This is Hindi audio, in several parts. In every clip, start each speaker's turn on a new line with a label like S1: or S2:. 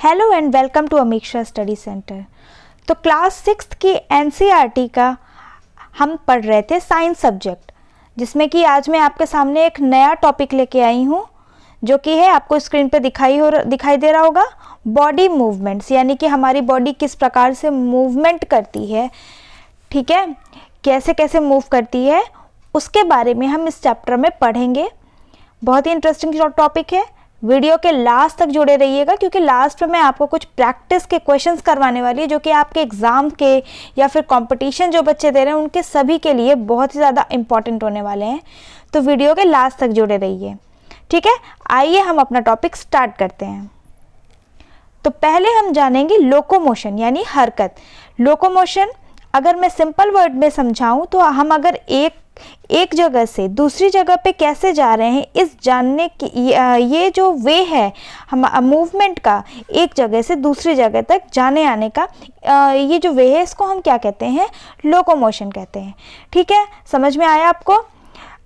S1: Hello and welcome to Amiksha study centre. तो क्लास 6th की एनसीईआरटी का हम पढ़ रहे थे साइंस सब्जेक्ट, जिसमें कि आज मैं आपके सामने एक नया टॉपिक लेके आई हूँ जो कि है, आपको स्क्रीन पे दिखाई दे रहा होगा, बॉडी मूवमेंट्स, यानी कि हमारी बॉडी किस प्रकार से मूवमेंट करती है, ठीक है, कैसे कैसे मूव करती है, उसके बारे में हम इस चैप्टर में पढ़ेंगे। बहुत ही इंटरेस्टिंग टॉपिक है। वीडियो के लास्ट तक जुड़े रहिएगा, क्योंकि लास्ट में मैं आपको कुछ प्रैक्टिस के क्वेश्चंस करवाने वाली है जो कि आपके एग्जाम के या फिर कंपटीशन जो बच्चे दे रहे हैं उनके सभी के लिए बहुत ही ज़्यादा इंपॉर्टेंट होने वाले हैं। तो वीडियो के लास्ट तक जुड़े रहिए, ठीक है। आइए हम अपना टॉपिक स्टार्ट करते हैं। तो पहले हम जानेंगे लोकोमोशन यानी हरकत। लोकोमोशन अगर मैं सिंपल वर्ड में समझाऊं तो हम अगर एक जगह से दूसरी जगह पे कैसे जा रहे हैं, इस जानने की ये जो वे है हम मूवमेंट का, एक जगह से दूसरी जगह तक जाने आने का ये जो वे है, इसको हम क्या कहते हैं? लोकोमोशन कहते हैं। ठीक है, समझ में आया आपको?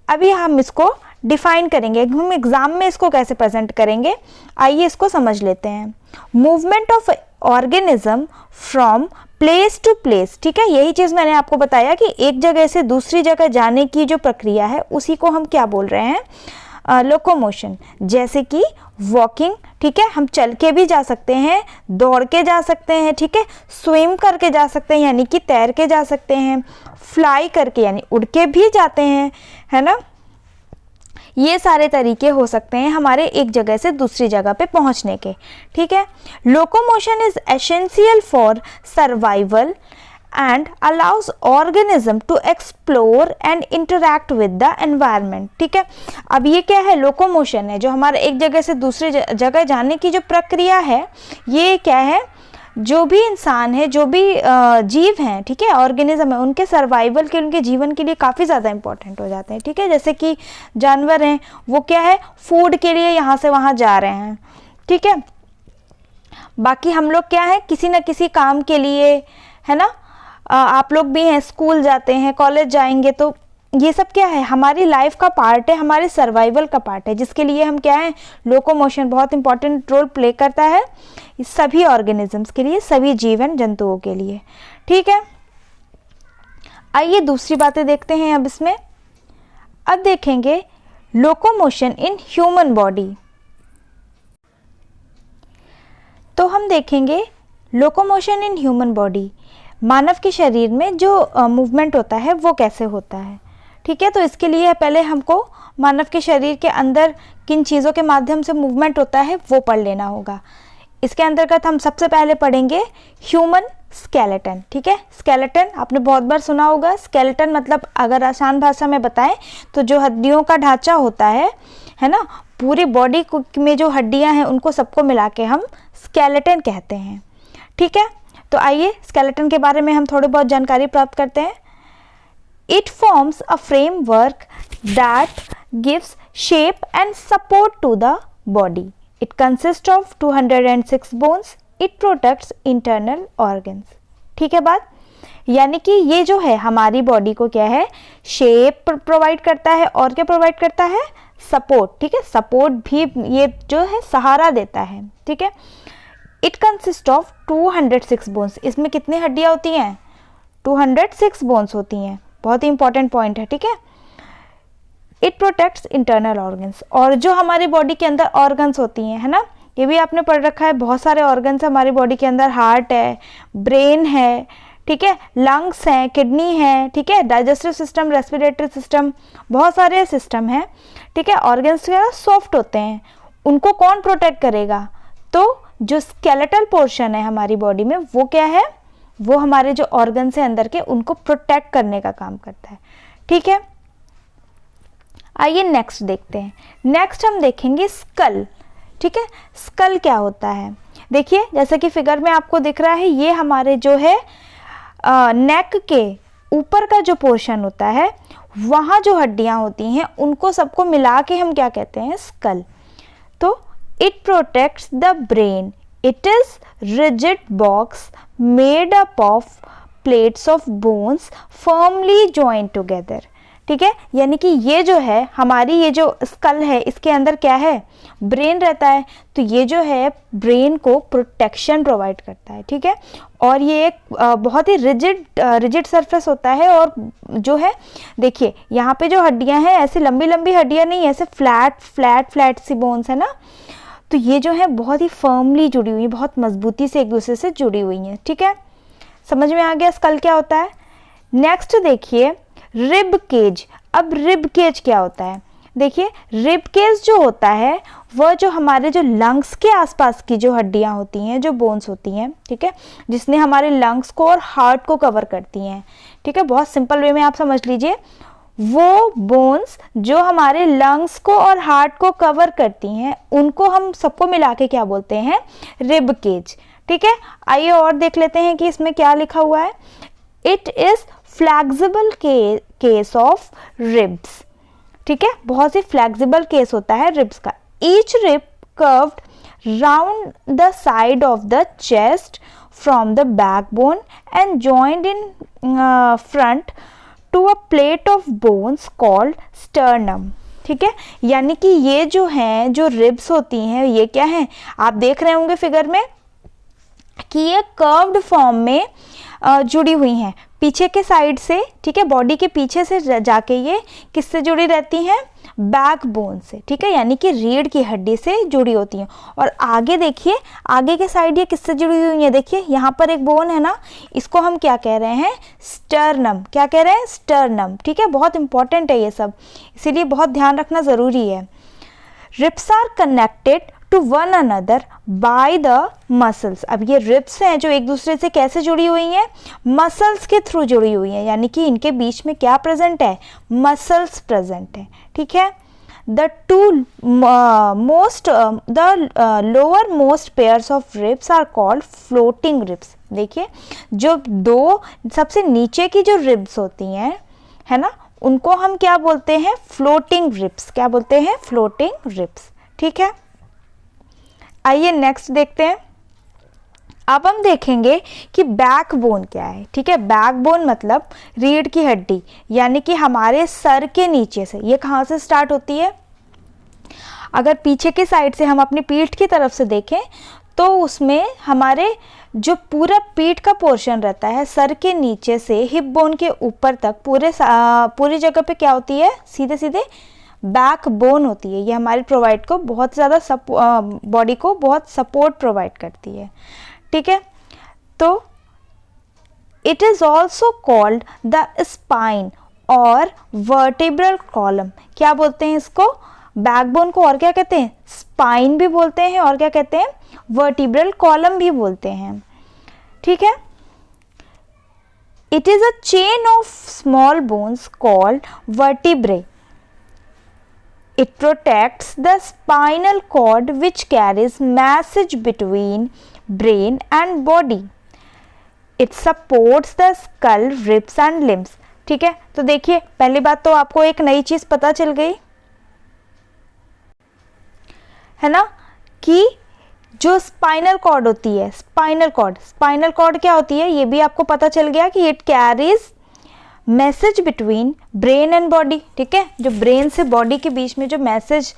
S1: अभी हम इसको डिफाइन करेंगे, हम एग्जाम में इसको कैसे प्रेजेंट करेंगे, आइए इसको समझ लेते हैं। Movement of organism from place to place, ठीक है, यही चीज़ मैंने आपको बताया कि एक जगह से दूसरी जगह जाने की जो प्रक्रिया है उसी को हम क्या बोल रहे हैं? लोकोमोशन। जैसे कि वॉकिंग, ठीक है, हम चल के भी जा सकते हैं, दौड़ के जा सकते हैं, ठीक है, स्विम करके जा सकते हैं यानी कि तैर के जा सकते हैं, फ्लाई करके यानी उड़ के भी जाते हैं, है ना। ये सारे तरीके हो सकते हैं हमारे एक जगह से दूसरी जगह पे पहुंचने के, ठीक है। Locomotion is essential for survival and allows organism to explore and interact with the environment, ठीक है। अब ये क्या है? लोकोमोशन है जो हमारे एक जगह से दूसरी जगह जाने की जो प्रक्रिया है, ये क्या है? जो भी इंसान है, जो भी जीव हैं, ठीक है, ऑर्गेनिज्म है, उनके सर्वाइवल के, उनके जीवन के लिए काफ़ी ज़्यादा इंपॉर्टेंट हो जाते हैं, ठीक है। जैसे कि जानवर हैं, वो क्या है? फूड के लिए यहाँ से वहाँ जा रहे हैं, ठीक है। बाकी हम लोग क्या है? किसी न किसी काम के लिए, है ना, आप लोग भी हैं, स्कूल जाते हैं, कॉलेज जाएंगे, तो ये सब क्या है? हमारी लाइफ का पार्ट है, हमारे सर्वाइवल का पार्ट है, जिसके लिए हम क्या है? लोकोमोशन बहुत इंपॉर्टेंट रोल प्ले करता है सभी ऑर्गेनिजम्स के लिए, सभी जीवन जंतुओं के लिए, ठीक है। आइए दूसरी बातें देखते हैं अब इसमें। अब देखेंगे लोकोमोशन इन ह्यूमन बॉडी। तो हम देखेंगे लोकोमोशन इन ह्यूमन बॉडी, मानव के शरीर में जो मूवमेंट होता है वो कैसे होता है, ठीक है। तो इसके लिए पहले हमको मानव के शरीर के अंदर किन चीज़ों के माध्यम से मूवमेंट होता है वो पढ़ लेना होगा। इसके अंतर्गत हम सबसे पहले पढ़ेंगे ह्यूमन स्केलेटन, ठीक है। स्केलेटन आपने बहुत बार सुना होगा। स्केलेटन मतलब अगर आसान भाषा में बताएं तो जो हड्डियों का ढांचा होता है ना, पूरी बॉडी में जो हड्डियां हैं उनको सबको मिला के हम स्केलेटन कहते हैं, ठीक है। तो आइए स्केलेटन के बारे में हम थोड़ी बहुत जानकारी प्राप्त करते हैं। It forms a framework that gives shape and support to the body. It consists of 206 bones. It protects internal organs. ठीक है बात? यानी कि ये जो है हमारी बॉडी को क्या है? शेप प्रोवाइड करता है और क्या प्रोवाइड करता है? सपोर्ट, ठीक है। सपोर्ट भी ये जो है सहारा देता है, ठीक है। It consists of 206 bones. इसमें कितनी हड्डियाँ होती हैं? 206 बोन्स होती हैं। बहुत ही इंपॉर्टेंट पॉइंट है, ठीक है। इट प्रोटेक्ट्स इंटरनल ऑर्गन्स, और जो हमारी बॉडी के अंदर ऑर्गन्स होती हैं, है ना, ये भी आपने पढ़ रखा है, बहुत सारे ऑर्गन्स हमारी बॉडी के अंदर, हार्ट है, ब्रेन है, ठीक है, लंग्स हैं, किडनी है, ठीक है, डाइजेस्टिव सिस्टम, रेस्पिरेटरी सिस्टम, बहुत सारे सिस्टम हैं, ठीक है। ऑर्गन्स क्या सॉफ्ट होते हैं, उनको कौन प्रोटेक्ट करेगा? तो जो स्केलेटल पोर्शन है हमारी बॉडी में वो क्या है? वो हमारे जो ऑर्गन्स हैं अंदर के, उनको प्रोटेक्ट करने का काम करता है, ठीक है। आइए नेक्स्ट देखते हैं। नेक्स्ट हम देखेंगे स्कल, ठीक है। स्कल क्या होता है? देखिए जैसे कि फिगर में आपको दिख रहा है, ये हमारे जो है नेक के ऊपर का जो पोर्शन होता है, वहाँ जो हड्डियाँ होती हैं उनको सबको मिला के हम क्या कहते हैं? स्कल। तो it protects the brain. It is rigid box made up of plates of bones firmly joined together. ठीक है, यानी कि ये जो है हमारी ये जो स्कल है इसके अंदर क्या है, ब्रेन रहता है, तो ये जो है ब्रेन को प्रोटेक्शन प्रोवाइड करता है। ठीक है, और ये एक बहुत ही रिजिड सरफेस होता है, और जो है देखिए यहाँ पे जो हड्डियाँ हैं ऐसी लंबी लंबी हड्डियाँ नहीं, ऐसे फ्लैट सी बोन्स है ना, तो ये जो है बहुत ही फर्मली जुड़ी हुई है, बहुत मजबूती से एक दूसरे से जुड़ी हुई हैं। ठीक है, समझ में आ गया स्कल क्या होता है। नेक्स्ट देखिए रिब केज। अब रिब केज क्या होता है, देखिए रिब केज जो होता है वह जो हमारे जो लंग्स के आसपास की जो हड्डियां होती हैं, जो बोन्स होती हैं, ठीक है, जिसने हमारे लंग्स को और हार्ट को कवर करती हैं। ठीक है, बहुत सिंपल वे में आप समझ लीजिए, वो बोन्स जो हमारे लंग्स को और हार्ट को कवर करती हैं उनको हम सबको मिला के क्या बोलते हैं, रिब केज। ठीक है, आइए और देख लेते हैं कि इसमें क्या लिखा हुआ है। It is flexible case of ribs. ठीक है, बहुत ही फ्लेक्सिबल केस होता है रिब्स का। Each rib curved round the side of the chest from the backbone and joined in front to a plate of bones called sternum. ठीक है, यानी कि ये जो हैं, जो रिब्स होती हैं, ये क्या हैं, आप देख रहे होंगे फिगर में कि ये कर्व्ड फॉर्म में जुड़ी हुई हैं पीछे के साइड से। ठीक है, बॉडी के पीछे से जाके ये किससे जुड़ी रहती हैं, बैकबोन से। ठीक है, यानी कि रीढ़ की हड्डी से जुड़ी होती हैं। और आगे देखिए, आगे के साइड ये किससे जुड़ी हुई है, देखिए यहाँ पर एक बोन है ना, इसको हम क्या कह रहे हैं, स्टर्नम। क्या कह रहे हैं, स्टर्नम। ठीक है, बहुत इंपॉर्टेंट है ये सब, इसीलिए बहुत ध्यान रखना ज़रूरी है। Ribs are connected to one another by the muscles. अब ये रिब्स हैं जो एक दूसरे से कैसे जुड़ी हुई हैं, मसल्स के थ्रू जुड़ी हुई हैं, यानी कि इनके बीच में क्या प्रेजेंट है, मसल्स प्रेजेंट है। ठीक है, the lower most pairs of ribs are called floating ribs. देखिए जो दो सबसे नीचे की जो रिब्स होती हैं, है ना, उनको हम क्या बोलते हैं, फ्लोटिंग रिब्स। क्या बोलते हैं, फ्लोटिंग रिब्स। ठीक है, आइए नेक्स्ट देखते हैं। अब हम देखेंगे कि बैकबोन क्या है। ठीक है, बैकबोन मतलब रीढ़ की हड्डी, यानी कि हमारे सर के नीचे से। ये कहाँ से स्टार्ट होती है, अगर पीछे की साइड से हम अपनी पीठ की तरफ से देखें तो उसमें हमारे जो पूरा पीठ का पोर्शन रहता है, सर के नीचे से हिप बोन के ऊपर तक पूरी जगह पे क्या होती है, सीधे सीधे बैकबोन होती है। ये हमारे प्रोवाइड को बहुत ज़्यादा बॉडी को बहुत सपोर्ट प्रोवाइड करती है। ठीक है, तो it is also called the spine और वर्टिब्रल कॉलम। क्या बोलते हैं इसको, बैकबोन को और क्या कहते हैं, स्पाइन भी बोलते हैं, और क्या कहते हैं, वर्टिब्रल कॉलम भी बोलते हैं। ठीक है, it is a chain of small bones called vertebrae. It protects the spinal cord which carries message between brain and body. It supports the skull, ribs and limbs. ठीक है, तो देखिए पहली बात तो आपको एक नई चीज़ पता चल गई है ना, कि जो स्पाइनल कॉर्ड होती है, स्पाइनल कॉर्ड क्या होती है, ये भी आपको पता चल गया कि it carries message between brain and body. ठीक है, जो ब्रेन से बॉडी के बीच में जो मैसेज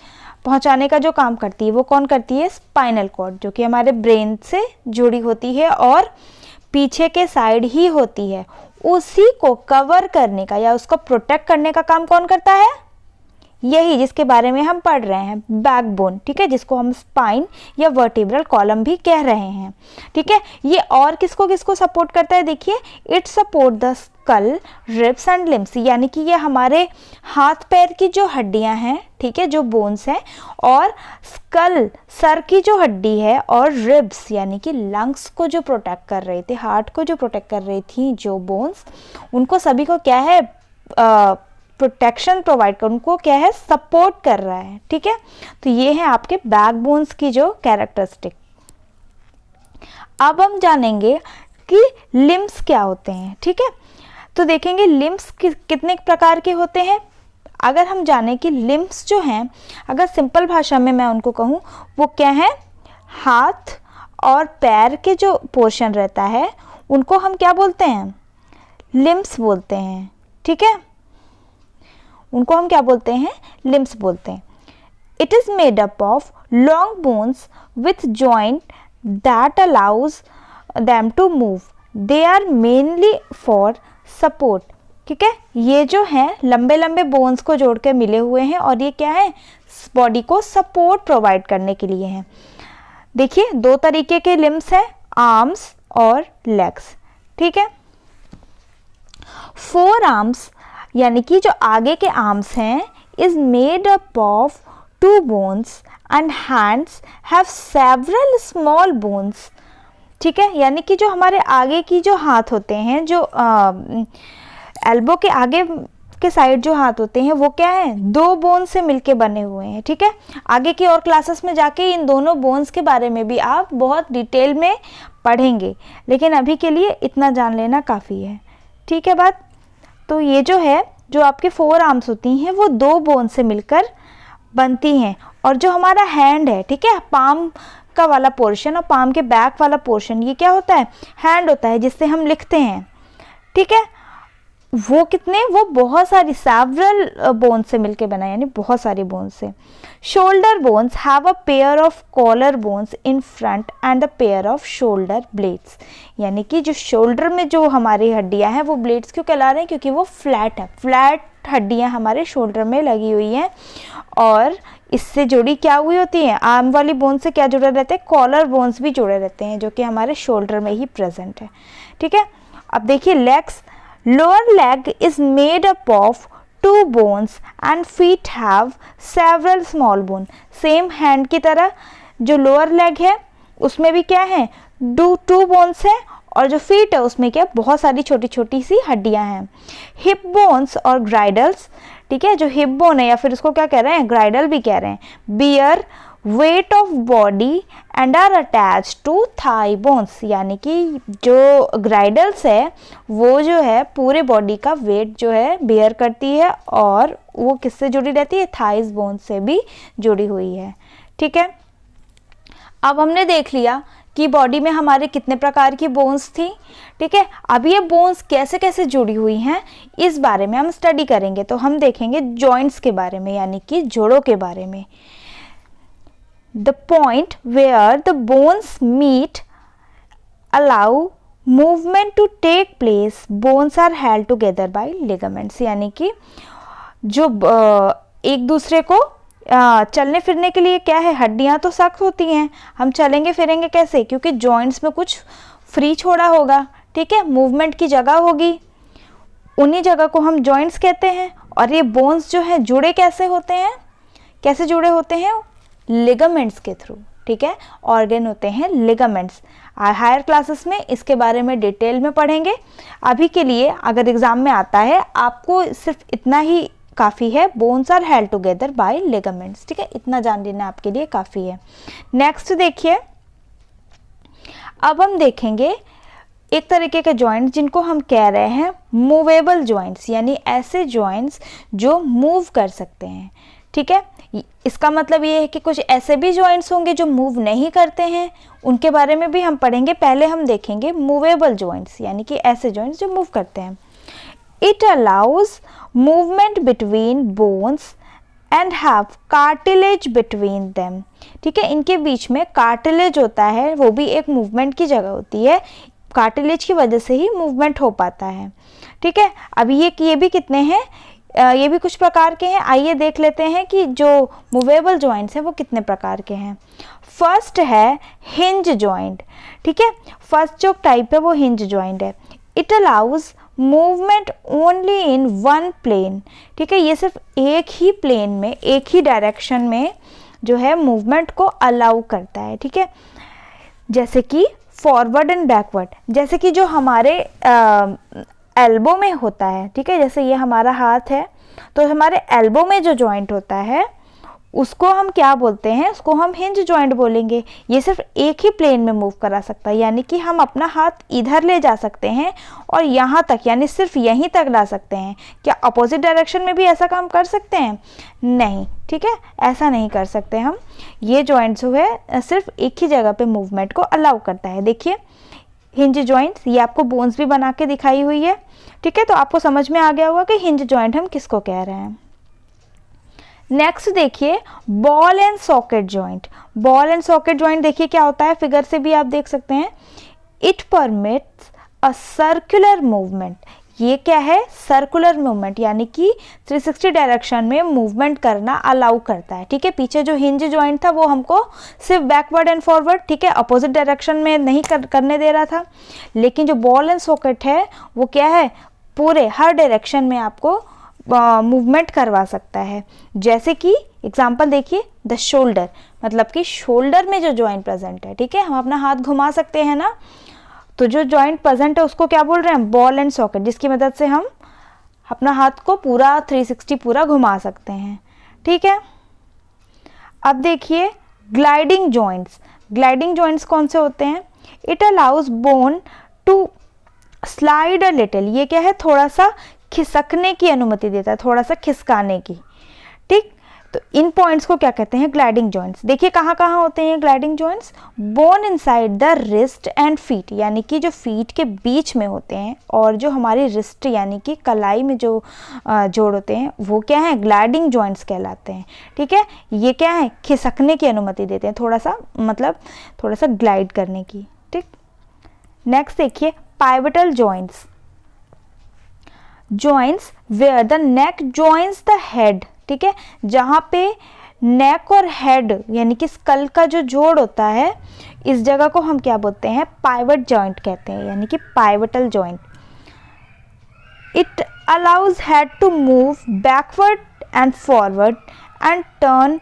S1: पहुंचाने का जो काम करती है वो कौन करती है, स्पाइनल कॉर्ड, जो कि हमारे ब्रेन से जुड़ी होती है और पीछे के साइड ही होती है। उसी को कवर करने का या उसको प्रोटेक्ट करने का काम कौन करता है, यही जिसके बारे में हम पढ़ रहे हैं, बैकबोन। ठीक है, जिसको हम स्पाइन या वर्टिब्रल कॉलम भी कह रहे हैं। ठीक है, ये और किसको किसको सपोर्ट करता है, देखिए it support the skull, ribs and limbs, यानी कि ये हमारे हाथ पैर की जो हड्डियां हैं, ठीक है, जो बोन्स हैं, और स्कल सर की जो हड्डी है, और रिब्स यानी कि लंग्स को जो प्रोटेक्ट कर रहे थे, हार्ट को जो प्रोटेक्ट कर रही थी जो बोन्स, उनको सभी को क्या है, प्रोटेक्शन प्रोवाइड कर, उनको क्या है, सपोर्ट कर रहा है। ठीक है, तो ये है आपके बैकबोन्स की जो कैरेक्टरिस्टिक। अब हम जानेंगे कि लिम्स क्या होते हैं। ठीक है, तो देखेंगे लिम्स कितने प्रकार के होते हैं। अगर हम जाने कि लिम्स जो हैं, अगर सिंपल भाषा में मैं उनको कहूँ, वो क्या है, हाथ और पैर के जो पोर्शन रहता है उनको हम क्या बोलते हैं, लिम्स बोलते हैं। ठीक है, उनको हम क्या बोलते हैं, लिम्स बोलते हैं। It is made up of long bones with joint that allows them to move. They are mainly for support. ठीक है, ये जो हैं लंबे लंबे बोन्स को जोड़ के मिले हुए हैं और ये क्या है, बॉडी को सपोर्ट प्रोवाइड करने के लिए हैं। देखिए 2 तरीके के लिम्स हैं, आर्म्स और लेग्स। ठीक है, 4 आर्म्स यानी कि जो आगे के आर्म्स हैं is made up of 2 bones and hands have several small bones. ठीक है, यानी कि जो हमारे आगे की जो हाथ होते हैं, जो एल्बो के आगे के साइड जो हाथ होते हैं वो क्या है, 2 बोन से मिलके बने हुए हैं। ठीक है, आगे की और क्लासेस में जाके इन दोनों बोन्स के बारे में भी आप बहुत डिटेल में पढ़ेंगे, लेकिन अभी के लिए इतना जान लेना काफ़ी है। ठीक है बात, तो ये जो है, जो आपके 4 आर्म्स होती हैं वो 2 बोन से मिलकर बनती हैं। और जो हमारा हैंड है, ठीक है, पाम का वाला पोर्शन और पाम के बैक वाला पोर्शन, ये क्या होता है, हैंड होता है जिससे हम लिखते हैं। ठीक है, वो कितने, वो बहुत सारी सेवरल बोन से मिलके बना है, यानी बहुत सारी बोन से। Shoulder bones have a pair of collar bones in front and a pair of shoulder blades. यानी कि जो शोल्डर में जो हमारी हड्डियां हैं वो ब्लेड्स क्यों कहला रहे हैं, क्योंकि वो फ्लैट है, फ्लैट हड्डियां हमारे शोल्डर में लगी हुई हैं और इससे जुड़ी क्या हुई होती हैं, आर्म वाली बोन से क्या जुड़े रहते हैं, कॉलर बोन्स भी जुड़े रहते हैं जो कि हमारे शोल्डर में ही प्रेजेंट है। ठीक है, अब देखिए legs, lower leg is made up of 2 bones and feet have several small bone. Same hand की तरह जो लोअर लेग है उसमें भी क्या है, 2 बोन्स है और जो फीट है उसमें क्या, बहुत सारी छोटी छोटी सी हड्डियां हैं। हिप बोन्स और ग्राइडल्स, ठीक है, जो हिप बोन है या फिर उसको क्या कह रहे हैं, ग्राइडल भी कह रहे हैं, bear weight of body and are attach to thigh bones. यानी कि जो ग्राइडल्स है वो जो है पूरे बॉडी का वेट जो है बेयर करती है और वो किससे जुड़ी रहती है, थाइस बोन से भी जुड़ी हुई है। ठीक है, अब हमने देख लिया कि बॉडी में हमारे कितने प्रकार की बोन्स थी। ठीक है, अब ये बोन्स कैसे कैसे जुड़ी हुई हैं इस बारे में हम स्टडी करेंगे। तो हम देखेंगे जॉइंट्स के बारे में, यानी कि जोड़ों के बारे में। The point where the bones meet allow movement to take place, bones are held together by ligaments. यानी कि जो एक दूसरे को चलने फिरने के लिए क्या है, हड्डियां तो सख्त होती हैं, हम चलेंगे फिरेंगे कैसे, क्योंकि जॉइंट्स में कुछ फ्री छोड़ा होगा। ठीक है, मूवमेंट की जगह होगी, उन्हीं जगह को हम जॉइंट्स कहते हैं। और ये बोन्स जो है जुड़े कैसे होते हैं, कैसे जुड़े होते हैं, लिगामेंट्स के थ्रू। ठीक है, ऑर्गन होते हैं लिगामेंट्स। हायर क्लासेस में इसके बारे में डिटेल में पढ़ेंगे। अभी के लिए अगर एग्जाम में आता है आपको सिर्फ इतना ही काफ़ी है, bones are held together by ligaments. ठीक है, इतना जान लेना आपके लिए काफ़ी है। नेक्स्ट देखिए, अब हम देखेंगे एक तरीके के जॉइंट्स जिनको हम कह रहे हैं मूवेबल जॉइंट्स, यानी ऐसे जॉइंट्स जो मूव कर सकते हैं। ठीक है, इसका मतलब ये है कि कुछ ऐसे भी जॉइंट्स होंगे जो मूव नहीं करते हैं, उनके बारे में भी हम पढ़ेंगे। पहले हम देखेंगे मूवेबल जॉइंट्स, यानी कि ऐसे जॉइंट्स जो मूव करते हैं। It allows movement between bones and have cartilage between them. ठीक है, इनके बीच में कार्टिलेज होता है, वो भी एक मूवमेंट की जगह होती है, कार्टिलेज की वजह से ही मूवमेंट हो पाता है। ठीक है, अभी ये भी कितने हैं, ये भी कुछ प्रकार के हैं। आइए देख लेते हैं कि जो मूवेबल जॉइंट्स हैं वो कितने प्रकार के हैं। फर्स्ट है हिंज जॉइंट। ठीक है, फर्स्ट जो टाइप है वो हिंज जॉइंट है। It allows movement only in one plane. ठीक है, ये सिर्फ एक ही प्लेन में, एक ही डायरेक्शन में जो है मूवमेंट को अलाउ करता है। ठीक है, जैसे कि फॉरवर्ड एंड बैकवर्ड, जैसे कि जो हमारे एल्बो में होता है। ठीक है, जैसे ये हमारा हाथ है तो हमारे एल्बो में जो जॉइंट होता है उसको हम क्या बोलते हैं, उसको हम हिंज जॉइंट बोलेंगे। ये सिर्फ एक ही प्लेन में मूव करा सकता है, यानी कि हम अपना हाथ इधर ले जा सकते हैं और यहाँ तक, यानी सिर्फ यहीं तक ला सकते हैं। क्या अपोजिट डायरेक्शन में भी ऐसा काम कर सकते हैं? नहीं। ठीक है, ऐसा नहीं कर सकते हम। ये जॉइंट जो है सिर्फ एक ही जगह पे मूवमेंट को अलाउ करता है। देखिए हिंज जॉइंट्स, ये आपको बोन्स भी बना के दिखाई हुई है। ठीक है, तो आपको समझ में आ गया होगा कि हिंज जॉइंट हम किसको कह रहे हैं। नेक्स्ट देखिए ball and socket joint. Ball and socket joint देखिए क्या होता है, फिगर से भी आप देख सकते हैं। It permits a circular movement. ये क्या है, सर्कुलर मूवमेंट, यानी कि 360 डायरेक्शन में मूवमेंट करना अलाउ करता है। ठीक है, पीछे जो हिंज जॉइंट था वो हमको सिर्फ बैकवर्ड एंड फॉरवर्ड, ठीक है, अपोजिट डायरेक्शन में नहीं करने दे रहा था। लेकिन जो बॉल एंड सॉकेट है वो क्या है, पूरे हर डायरेक्शन में आपको मूवमेंट करवा सकता है। जैसे कि एग्जांपल देखिए, द शोल्डर, मतलब कि शोल्डर में जो जॉइंट प्रेजेंट है, ठीक है, हम अपना हाथ घुमा सकते हैं ना, तो जो जॉइंट प्रेजेंट है उसको क्या बोल रहे हैं, बॉल एंड सॉकेट, जिसकी मदद से हम अपना हाथ को पूरा 360 पूरा घुमा सकते हैं। ठीक है, अब देखिए ग्लाइडिंग जॉइंट्स। ग्लाइडिंग जॉइंट्स कौन से होते हैं, it allows bone to slide a little. ये क्या है, थोड़ा सा खिसकने की अनुमति देता है, थोड़ा सा खिसकाने की। ठीक, तो इन पॉइंट्स को क्या कहते हैं, ग्लाइडिंग जॉइंट्स। देखिए कहाँ कहाँ होते हैं gliding joints, bone inside the wrist and feet, यानी कि जो फीट के बीच में होते हैं, और जो हमारी रिस्ट यानी कि कलाई में जो जोड़ होते हैं वो क्या है, ग्लाइडिंग जॉइंट्स कहलाते हैं। ठीक है, ये क्या है, खिसकने की अनुमति देते हैं, थोड़ा सा मतलब थोड़ा सा ग्लाइड करने की। ठीक, नेक्स्ट देखिए pivotal joints. Joints where the neck joins the head. ठीक है, जहाँ पे नेक और हेड यानी कि स्कल का जो जोड़ होता है, इस जगह को हम क्या बोलते हैं, पाइवट जॉइंट कहते हैं, यानी कि pivotal joint. It allows head to move backward and forward and turn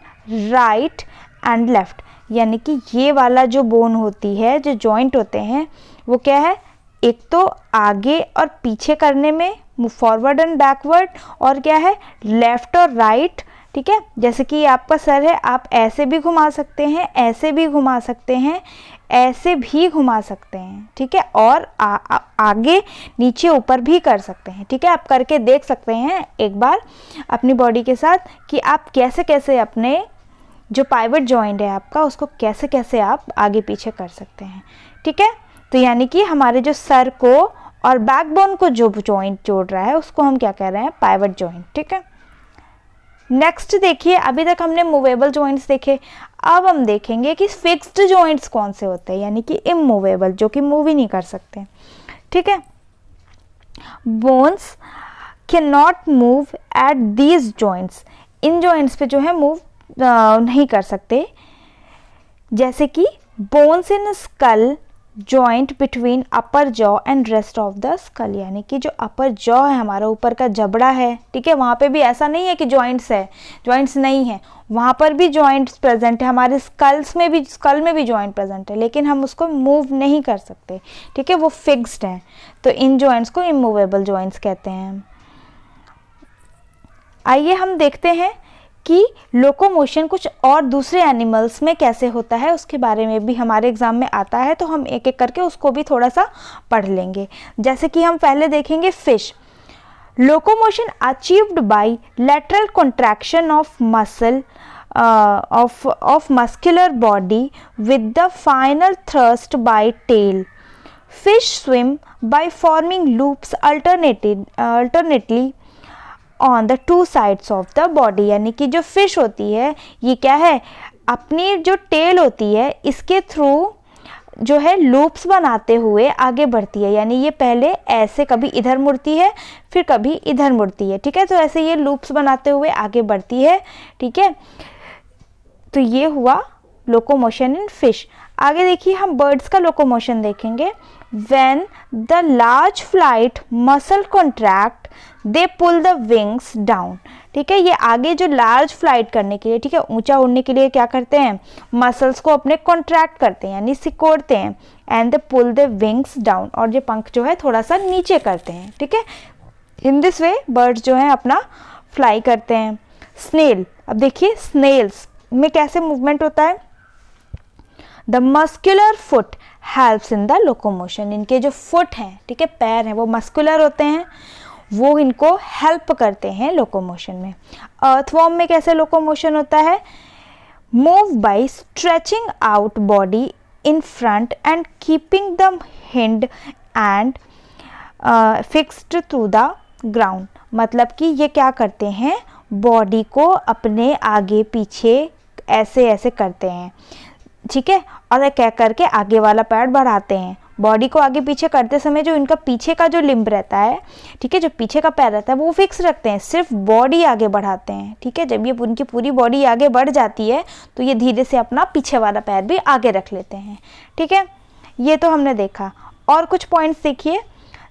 S1: right and left. यानी कि ये वाला जो बोन होती है, जो जॉइंट होते हैं, वो क्या है, एक तो आगे और पीछे करने में, फॉरवर्ड एंड बैकवर्ड, और क्या है, लेफ्ट और राइट। ठीक है, जैसे कि आपका सर है, आप ऐसे भी घुमा सकते हैं, ऐसे भी घुमा सकते हैं, ऐसे भी घुमा सकते हैं। ठीक है, और आगे नीचे ऊपर भी कर सकते हैं। ठीक है, आप करके देख सकते हैं एक बार अपनी बॉडी के साथ कि आप कैसे कैसे अपने जो पाइवट जॉइंट है आपका, उसको कैसे कैसे आप आगे पीछे कर सकते हैं। ठीक है, तो यानी कि हमारे जो सर को और बैकबोन को जो जॉइंट जोड़ रहा है उसको हम क्या कह रहे हैं, पाइवट जॉइंट। ठीक है, नेक्स्ट देखिए, अभी तक हमने मूवेबल जॉइंट्स देखे, अब हम देखेंगे कि फिक्स्ड जॉइंट्स कौन से होते हैं, यानी कि इमूवेबल, जो कि मूव ही नहीं कर सकते। ठीक है, bones can not move at these joints. In joints पे जो है मूव नहीं कर सकते। जैसे कि bones in school joint between upper jaw and rest of the skull, यानी कि जो अपर जॉ है, हमारा ऊपर का जबड़ा है, ठीक है, वहाँ पे भी ऐसा नहीं है कि जॉइंट्स है, जॉइंट्स नहीं है, वहाँ पर भी जॉइंट्स प्रेजेंट है, हमारे स्कल में भी जॉइंट प्रेजेंट है, लेकिन हम उसको मूव नहीं कर सकते। ठीक है, वो फिक्स्ड है, तो इन जॉइंट्स को इमूवेबल जॉइंट्स कहते हैं। आइए हम देखते हैं कि लोकोमोशन कुछ और दूसरे एनिमल्स में कैसे होता है, उसके बारे में भी हमारे एग्जाम में आता है, तो हम एक एक करके उसको भी थोड़ा सा पढ़ लेंगे। जैसे कि हम पहले देखेंगे fish. Locomotion achieved by lateral contraction of muscle of muscular body with the final thrust by tail. Fish swim by forming loops alternately on the two sides of the body, यानी कि जो फिश होती है ये क्या है, अपनी जो टेल होती है इसके थ्रू जो है लूप्स बनाते हुए आगे बढ़ती है, यानी ये पहले ऐसे कभी इधर मुड़ती है फिर कभी इधर मुड़ती है। ठीक है, तो ऐसे ये लूप्स बनाते हुए आगे बढ़ती है। ठीक है, तो ये हुआ लोकोमोशन इन फिश। आगे देखिए हम बर्ड्स का लोकोमोशन देखेंगे। When the large flight muscle contract, they pull the wings down। ठीक है, ये आगे जो लार्ज फ्लाइट करने के लिए, ठीक है, ऊंचा उड़ने के लिए क्या करते हैं, मसल्स को अपने कॉन्ट्रैक्ट करते हैं, यानी सिकोड़ते हैं, and they pull the wings down, और ये पंख जो है थोड़ा सा नीचे करते हैं। ठीक है, इन दिस वे बर्ड्स जो है अपना फ्लाई करते हैं। स्नेल, अब देखिए स्नेल्स में कैसे मूवमेंट होता है। The muscular foot helps in the locomotion. इनके जो फुट हैं, ठीक है, पैर हैं, वो मस्कुलर होते हैं, वो इनको हेल्प करते हैं लोकोमोशन में। अर्थवॉर्म में कैसे लोकोमोशन होता है, move by stretching out body in front and keeping the hind end fixed to the ground. मतलब कि ये क्या करते हैं, बॉडी को अपने आगे पीछे ऐसे ऐसे करते हैं, ठीक है, और कह करके आगे वाला पैर बढ़ाते हैं। बॉडी को आगे पीछे करते समय जो इनका पीछे का जो लिम्ब रहता है, ठीक है, जो पीछे का पैर रहता है वो फिक्स रखते हैं, सिर्फ बॉडी आगे बढ़ाते हैं, ठीक है। जब ये उनकी पूरी बॉडी आगे बढ़ जाती है तो ये धीरे से अपना पीछे वाला पैर भी आगे रख लेते हैं, ठीक है। ये तो हमने देखा। और कुछ पॉइंट्स देखिए।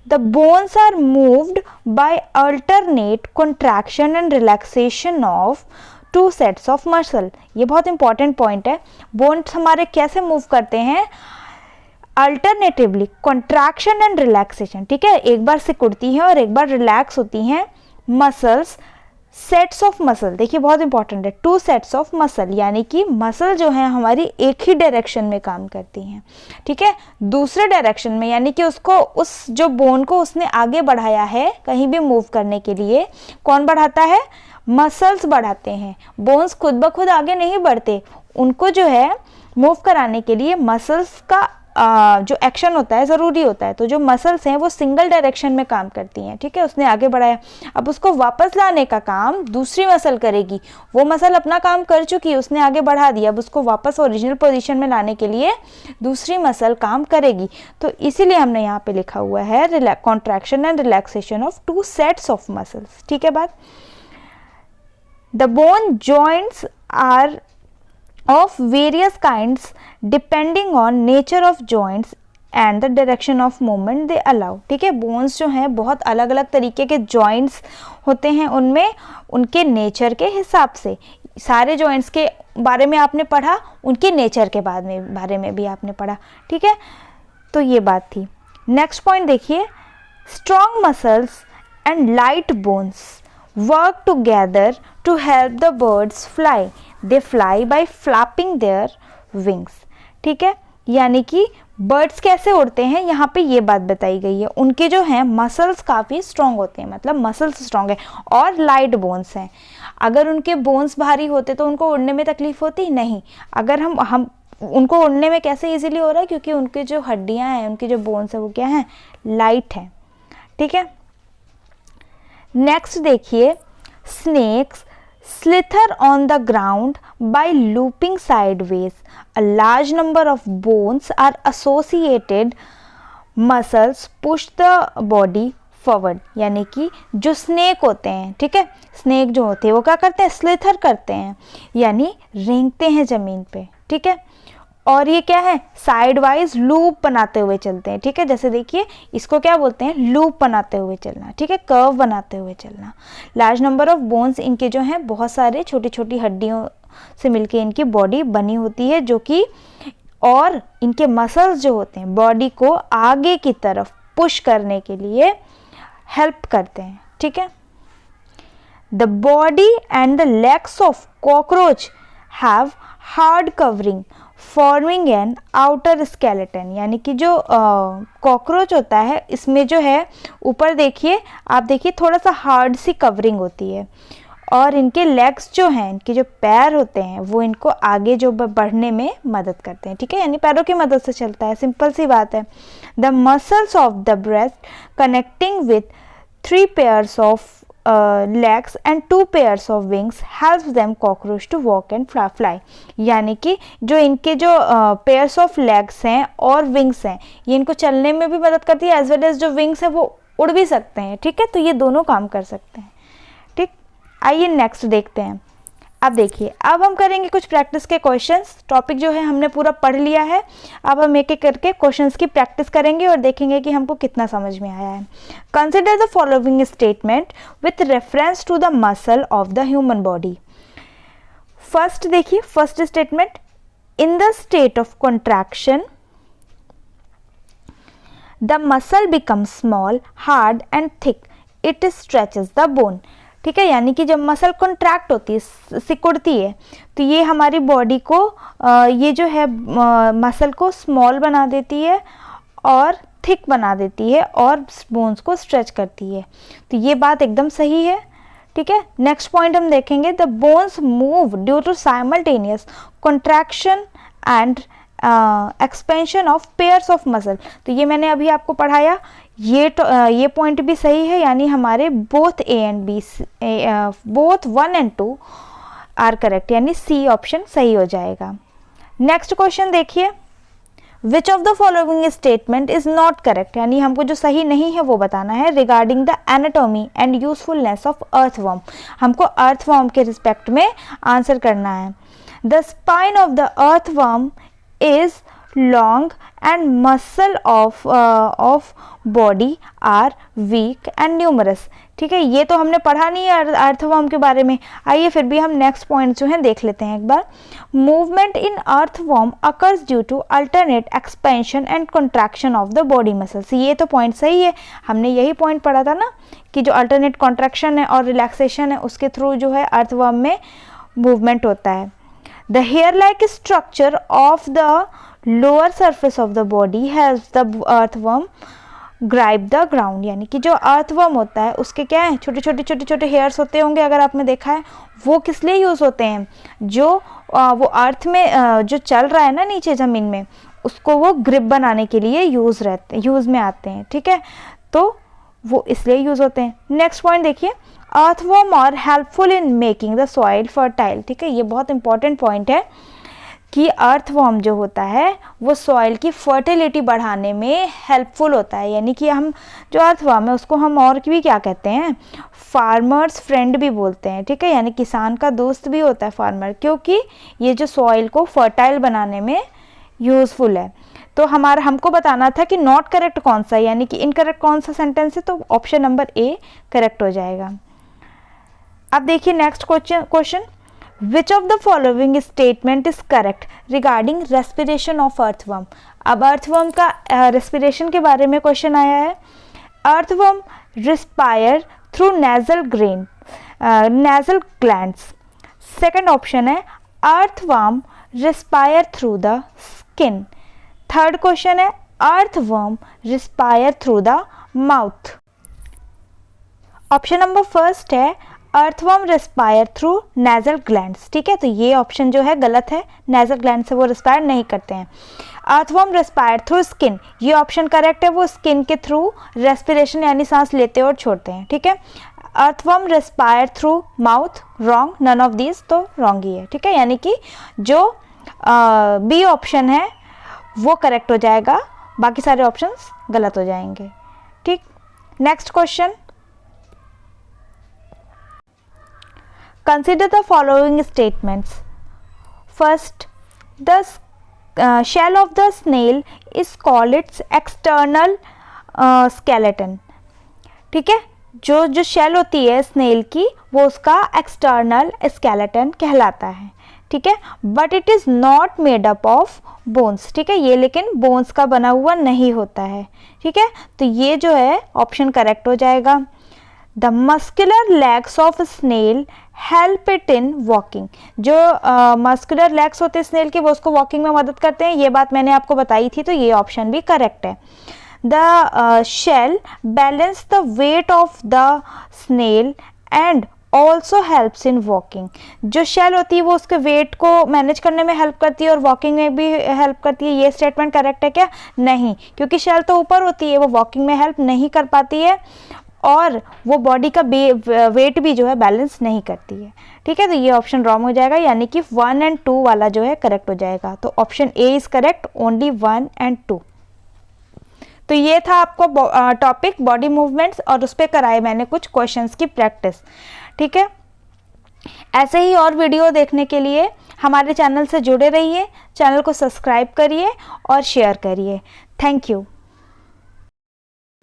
S1: The bones are moved by alternate contraction and relaxation of 2 sets of muscle. ये बहुत इंपॉर्टेंट पॉइंट है। बोन्स हमारे कैसे मूव करते हैं? अल्टरनेटिवली, कॉन्ट्रैक्शन एंड रिलैक्सेशन, ठीक है, एक बार सिकुड़ती हैं और एक बार रिलैक्स होती हैं मसल्स। सेट्स ऑफ मसल, देखिए बहुत इंपॉर्टेंट है, 2 सेट्स ऑफ मसल, यानी कि मसल जो है हमारी एक ही डायरेक्शन में काम करती हैं, ठीक है। दूसरे डायरेक्शन में, यानी कि उसको, उस जो बोन को उसने आगे बढ़ाया है कहीं भी मूव करने के लिए, कौन बढ़ाता है? मसल्स बढ़ाते हैं। बोन्स खुद ब खुद आगे नहीं बढ़ते, उनको जो है मूव कराने के लिए मसल्स का जो एक्शन होता है ज़रूरी होता है। तो जो मसल्स हैं वो सिंगल डायरेक्शन में काम करती हैं, ठीक है। उसने आगे बढ़ाया, अब उसको वापस लाने का काम दूसरी मसल करेगी। वो मसल अपना काम कर चुकी है, उसने आगे बढ़ा दिया, अब उसको वापस ओरिजिनल पोजीशन में लाने के लिए दूसरी मसल काम करेगी। तो इसीलिए हमने यहाँ पे लिखा हुआ है contraction and relaxation of 2 sets of muscles, ठीक है बात। The bone joints are of various kinds depending on nature of joints and the direction of movement they allow, ठीक है। बोन्स जो हैं बहुत अलग अलग तरीके के जॉइंट्स होते हैं, उनमें उनके नेचर के हिसाब से। सारे जॉइंट्स के बारे में आपने पढ़ा, उनके नेचर के बारे में भी आपने पढ़ा, ठीक है। तो ये बात थी। नेक्स्ट पॉइंट देखिए। Strong muscles and light bones work together to help the birds fly. They fly by flapping their wings, ठीक है। यानी कि बर्ड्स कैसे उड़ते हैं, यहाँ पे ये बात बताई गई है। उनके जो हैं मसल्स काफ़ी स्ट्रॉन्ग होते हैं, मतलब मसल्स स्ट्रॉन्ग है, और लाइट बोन्स हैं। अगर उनके बोन्स भारी होते तो उनको उड़ने में तकलीफ होती नहीं। अगर हम उनको उड़ने में कैसे इजीली हो रहा है, क्योंकि उनके जो हड्डियाँ हैं, उनके जो बोन्स हैं वो क्या हैं? लाइट हैं, ठीक है। नेक्स्ट देखिए। Snakes slither on the ground by looping sideways. A large number of bones are associated. Muscles push the body forward. यानी कि जो स्नेक होते हैं, ठीक है, स्नेक जो होते हैं वो क्या करते हैं? स्लिथर करते हैं, यानी रेंगते हैं ज़मीन पे, ठीक है। और ये क्या है? साइड वाइज लूप बनाते हुए चलते हैं, ठीक है। जैसे देखिए, इसको क्या बोलते हैं? लूप बनाते हुए चलना, ठीक है, कर्व बनाते हुए चलना। लार्ज नंबर ऑफ बोन्स, इनके जो हैं बहुत सारे छोटी छोटी हड्डियों से मिलके इनकी बॉडी बनी होती है, जो कि, और इनके मसल्स जो होते हैं बॉडी को आगे की तरफ पुश करने के लिए हेल्प करते हैं, ठीक है। The body and the legs of cockroach have hard covering forming an outer skeleton. यानी कि जो कॉकरोच होता है, इसमें जो है ऊपर देखिए, आप देखिए थोड़ा सा हार्ड सी कवरिंग होती है, और इनके लेग्स जो हैं, इनके जो पैर होते हैं, वो इनको आगे जो बढ़ने में मदद करते हैं, ठीक है, यानी पैरों की मदद से चलता है। सिंपल सी बात है। The muscles of the breast connecting with 3 pairs of legs and 2 pairs of wings helps them cockroach to walk and fly. यानी कि जो इनके जो pairs of legs हैं और wings हैं, ये इनको चलने में भी मदद करती है, एज वेल एज जो wings है वो उड़ भी सकते हैं, ठीक है। तो ये दोनों काम कर सकते हैं, ठीक। आइए नेक्स्ट देखते हैं। अब देखिए, अब हम करेंगे कुछ प्रैक्टिस के क्वेश्चंस। टॉपिक जो है हमने पूरा पढ़ लिया है, अब हम एक एक करके क्वेश्चंस की प्रैक्टिस करेंगे और देखेंगे कि हमको कितना समझ में आया है। Consider the following statement with reference to the muscle of the human body. First देखिए, first statement, in the state of contraction the muscle becomes small, hard and thick, it stretches the bone. ठीक है, यानी कि जब मसल कॉन्ट्रैक्ट होती है, सिकुड़ती है, तो ये हमारी बॉडी को ये जो है मसल को स्मॉल बना देती है और थिक बना देती है और बोन्स को स्ट्रेच करती है। तो ये बात एकदम सही है, ठीक है। नेक्स्ट पॉइंट हम देखेंगे, the bones move due to simultaneous contraction and expansion of pairs of muscle. तो ये मैंने अभी आपको पढ़ाया, ये पॉइंट भी सही है, यानी हमारे both A and B, both 1 and 2 are correct, यानी सी ऑप्शन सही हो जाएगा। नेक्स्ट क्वेश्चन देखिए, which of the following statement is not correct, यानी हमको जो सही नहीं है वो बताना है। Regarding the anatomy and usefulness of earthworm, हमको अर्थवर्म के रिस्पेक्ट में आंसर करना है। The spine of the earthworm is long and muscle of body are weak and numerous. ठीक है, ये तो हमने पढ़ा नहीं है अर्थवर्म के बारे में। आइए फिर भी हम नेक्स्ट पॉइंट जो है देख लेते हैं एक बार। Movement in earthworm occurs due to alternate expansion and contraction of the body muscles. ये तो पॉइंट सही है, हमने यही पॉइंट पढ़ा था ना कि जो अल्टरनेट कॉन्ट्रैक्शन है और रिलैक्सेशन है उसके थ्रू जो है अर्थवर्म में मूवमेंट होता है। The hair like structure of the lower surface of the body has the earthworm grip the ground, यानी कि जो अर्थवर्म होता है उसके क्या है, छोटे छोटे हेयर्स होते होंगे अगर आपने देखा है। वो किस लिए यूज़ होते हैं, जो वो अर्थ में जो चल रहा है ना नीचे ज़मीन में, उसको वो ग्रिप बनाने के लिए यूज़ में आते हैं। ठीक है, तो वो इसलिए यूज़ होते हैं। नेक्स्ट पॉइंट देखिए, earthworm are helpful in making the soil fertile. ठीक है, ये बहुत इंपॉर्टेंट पॉइंट है कि अर्थवर्म जो होता है वो सॉइल की फर्टिलिटी बढ़ाने में हेल्पफुल होता है, यानी कि हम जो अर्थवर्म है उसको हम और भी क्या कहते हैं, फार्मर्स फ्रेंड भी बोलते हैं। ठीक है, यानी किसान का दोस्त भी होता है फार्मर, क्योंकि ये जो सॉइल को फर्टाइल बनाने में यूज़फुल है। तो हमको बताना था कि नॉट करेक्ट कौन सा है, यानी कि इनकरेक्ट कौन सा सेंटेंस है, तो ऑप्शन नंबर ए करेक्ट हो जाएगा। अब देखिए next question, which of the following statement is correct regarding respiration of earthworm. अब अर्थवर्म का रेस्पिरेशन के बारे में क्वेश्चन आया है। Earthworm respire through nasal glands. Second option है earthworm respire through the skin. Third question है earthworm respire through the mouth. Option number first है earthworm respire through nasal glands. ठीक है, तो ये ऑप्शन जो है गलत है, नेजल ग्लैंड से वो रिस्पायर नहीं करते हैं। अर्थवर्म रिस्पायर थ्रू स्किन, ये ऑप्शन करेक्ट है, वो स्किन के थ्रू रेस्पिरेशन यानी सांस लेते और छोड़ते हैं। ठीक है, earthworm respire through mouth, wrong, none of these, तो रॉन्ग ही है। ठीक है, यानी कि जो बी ऑप्शन है वो करेक्ट हो जाएगा, बाकी सारे ऑप्शंस गलत हो जाएंगे। ठीक, next question, consider the following statements. First, the shell of the snail is called its external skeleton. ठीक है, जो शेल होती है स्नेल की वो उसका एक्सटर्नल स्केलेटन कहलाता है। ठीक है, but it is not made up of bones. ठीक है, ये लेकिन बोन्स का बना हुआ नहीं होता है। ठीक है, तो ये जो है ऑप्शन करेक्ट हो जाएगा। The muscular legs of snail help it in walking, जो मस्कुलर लेग्स होते हैं स्नेल के वो उसको वॉकिंग में मदद करते हैं, ये बात मैंने आपको बताई थी, तो ये ऑप्शन भी करेक्ट है। The shell balance the weight of the snail and also helps in walking, जो शेल होती है वो उसके वेट को मैनेज करने में हेल्प करती है और वॉकिंग में भी हेल्प करती है। ये स्टेटमेंट करेक्ट है क्या? नहीं, क्योंकि शेल तो ऊपर होती है, वो वॉकिंग में हेल्प नहीं कर पाती है और वो बॉडी का वेट भी जो है बैलेंस नहीं करती है। ठीक है, तो ये ऑप्शन रॉन्ग हो जाएगा, यानी कि 1 and 2 वाला जो है करेक्ट हो जाएगा। तो option A is correct, only 1 and 2। तो ये था आपको टॉपिक बॉडी मूवमेंट्स और उस पर कराए मैंने कुछ क्वेश्चंस की प्रैक्टिस। ठीक है, ऐसे ही और वीडियो देखने के लिए हमारे चैनल से जुड़े रहिए, चैनल को सब्सक्राइब करिए और शेयर करिए। Thank you.